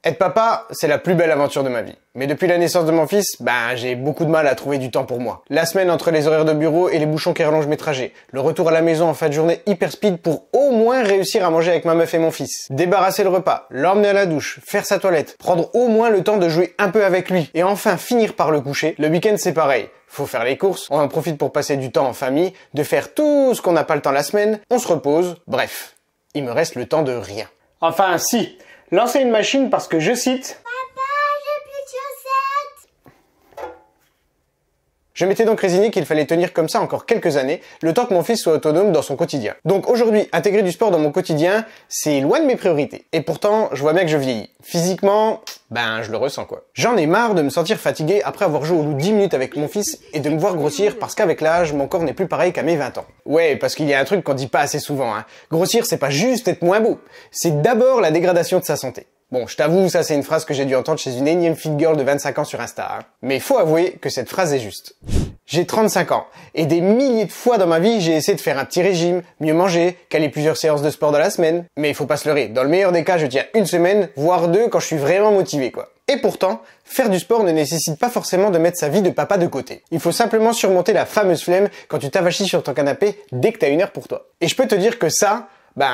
Être papa, c'est la plus belle aventure de ma vie. Mais depuis la naissance de mon fils, j'ai beaucoup de mal à trouver du temps pour moi. La semaine entre les horaires de bureau et les bouchons qui rallongent mes trajets. Le retour à la maison en fin de journée hyper speed pour au moins réussir à manger avec ma meuf et mon fils. Débarrasser le repas, l'emmener à la douche, faire sa toilette, prendre au moins le temps de jouer un peu avec lui. Et enfin finir par le coucher. Le week-end c'est pareil. Faut faire les courses, on en profite pour passer du temps en famille, de faire tout ce qu'on n'a pas le temps la semaine, on se repose, bref. Il me reste le temps de rien. Enfin si, lancer une machine parce que je cite... Je m'étais donc résigné qu'il fallait tenir comme ça encore quelques années, le temps que mon fils soit autonome dans son quotidien. Donc aujourd'hui, intégrer du sport dans mon quotidien, c'est loin de mes priorités. Et pourtant, je vois bien que je vieillis. Physiquement, je le ressens quoi. J'en ai marre de me sentir fatigué après avoir joué au loup 10 minutes avec mon fils et de me voir grossir parce qu'avec l'âge, mon corps n'est plus pareil qu'à mes 20 ans. Ouais, parce qu'il y a un truc qu'on dit pas assez souvent, hein. Grossir, c'est pas juste être moins beau. C'est d'abord la dégradation de sa santé. Bon, je t'avoue, ça c'est une phrase que j'ai dû entendre chez une énième fit girl de 25 ans sur Insta. Hein. Mais faut avouer que cette phrase est juste. J'ai 35 ans, et des milliers de fois dans ma vie, j'ai essayé de faire un petit régime, mieux manger, caler plusieurs séances de sport dans la semaine. Mais il faut pas se leurrer, dans le meilleur des cas, je tiens une semaine, voire 2 quand je suis vraiment motivé quoi. Et pourtant, faire du sport ne nécessite pas forcément de mettre sa vie de papa de côté. Il faut simplement surmonter la fameuse flemme quand tu t'avachis sur ton canapé dès que t'as une heure pour toi. Et je peux te dire que ça...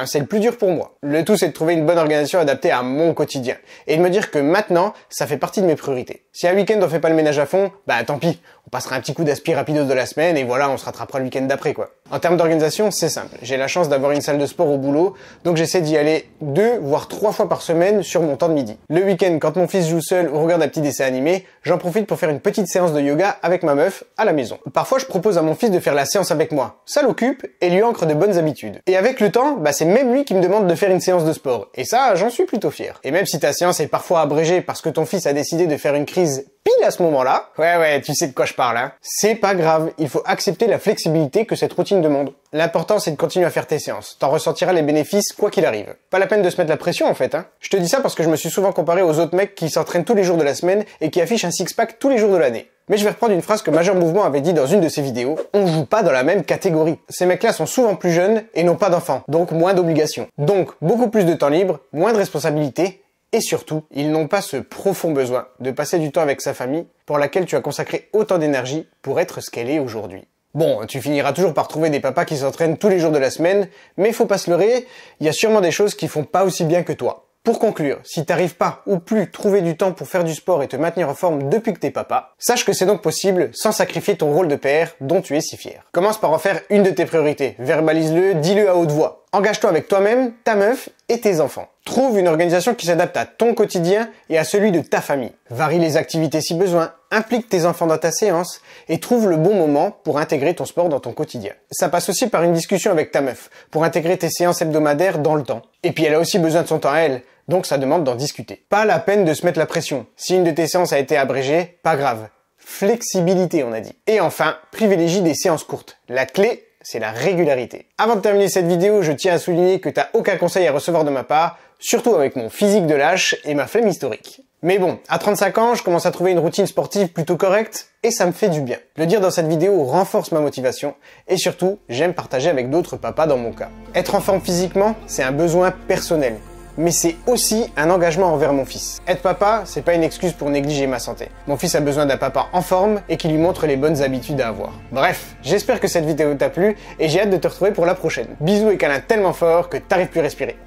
c'est le plus dur pour moi. Le tout, c'est de trouver une bonne organisation adaptée à mon quotidien. Et de me dire que maintenant, ça fait partie de mes priorités. Si un week-end on fait pas le ménage à fond, tant pis. On passera un petit coup d'aspi rapidos de la semaine et voilà, on se rattrapera le week-end d'après quoi. En termes d'organisation, c'est simple. J'ai la chance d'avoir une salle de sport au boulot, donc j'essaie d'y aller 2 voire 3 fois par semaine sur mon temps de midi. Le week-end, quand mon fils joue seul ou regarde un petit dessin animé, j'en profite pour faire une petite séance de yoga avec ma meuf à la maison. Parfois, je propose à mon fils de faire la séance avec moi. Ça l'occupe et lui ancre de bonnes habitudes. Et avec le temps, c'est même lui qui me demande de faire une séance de sport. Et ça, j'en suis plutôt fier. Et même si ta séance est parfois abrégée parce que ton fils a décidé de faire une crise pile à ce moment-là, ouais, tu sais de quoi je parle, hein. C'est pas grave, il faut accepter la flexibilité que cette routine demande. L'important, c'est de continuer à faire tes séances. T'en ressentiras les bénéfices quoi qu'il arrive. Pas la peine de se mettre la pression en fait, hein. Je te dis ça parce que je me suis souvent comparé aux autres mecs qui s'entraînent tous les jours de la semaine et qui affichent un six-pack tous les jours de l'année. Mais je vais reprendre une phrase que Major Mouvement avait dit dans une de ses vidéos. On joue pas dans la même catégorie. Ces mecs-là sont souvent plus jeunes et n'ont pas d'enfants, donc moins d'obligations. Donc, beaucoup plus de temps libre, moins de responsabilités, et surtout, ils n'ont pas ce profond besoin de passer du temps avec sa famille pour laquelle tu as consacré autant d'énergie pour être ce qu'elle est aujourd'hui. Bon, tu finiras toujours par trouver des papas qui s'entraînent tous les jours de la semaine, mais faut pas se leurrer, il y a sûrement des choses qui font pas aussi bien que toi. Pour conclure, si t'arrives pas ou plus trouver du temps pour faire du sport et te maintenir en forme depuis que t'es papa, sache que c'est donc possible sans sacrifier ton rôle de père dont tu es si fier. Commence par en faire une de tes priorités, verbalise-le, dis-le à haute voix. Engage-toi avec toi-même, ta meuf et tes enfants. Trouve une organisation qui s'adapte à ton quotidien et à celui de ta famille. Varie les activités si besoin, implique tes enfants dans ta séance et trouve le bon moment pour intégrer ton sport dans ton quotidien. Ça passe aussi par une discussion avec ta meuf pour intégrer tes séances hebdomadaires dans le temps. Et puis elle a aussi besoin de son temps à elle, donc ça demande d'en discuter. Pas la peine de se mettre la pression. Si une de tes séances a été abrégée, pas grave. Flexibilité, on a dit. Et enfin, privilégie des séances courtes. La clé, c'est la régularité. Avant de terminer cette vidéo, je tiens à souligner que t'as aucun conseil à recevoir de ma part, surtout avec mon physique de lâche et ma flemme historique. Mais bon, à 35 ans, je commence à trouver une routine sportive plutôt correcte et ça me fait du bien. Le dire dans cette vidéo renforce ma motivation et surtout, j'aime partager avec d'autres papas dans mon cas. Être en forme physiquement, c'est un besoin personnel. Mais c'est aussi un engagement envers mon fils. Être papa, c'est pas une excuse pour négliger ma santé. Mon fils a besoin d'un papa en forme et qui lui montre les bonnes habitudes à avoir. Bref, j'espère que cette vidéo t'a plu et j'ai hâte de te retrouver pour la prochaine. Bisous et câlins tellement forts que t'arrives plus à respirer.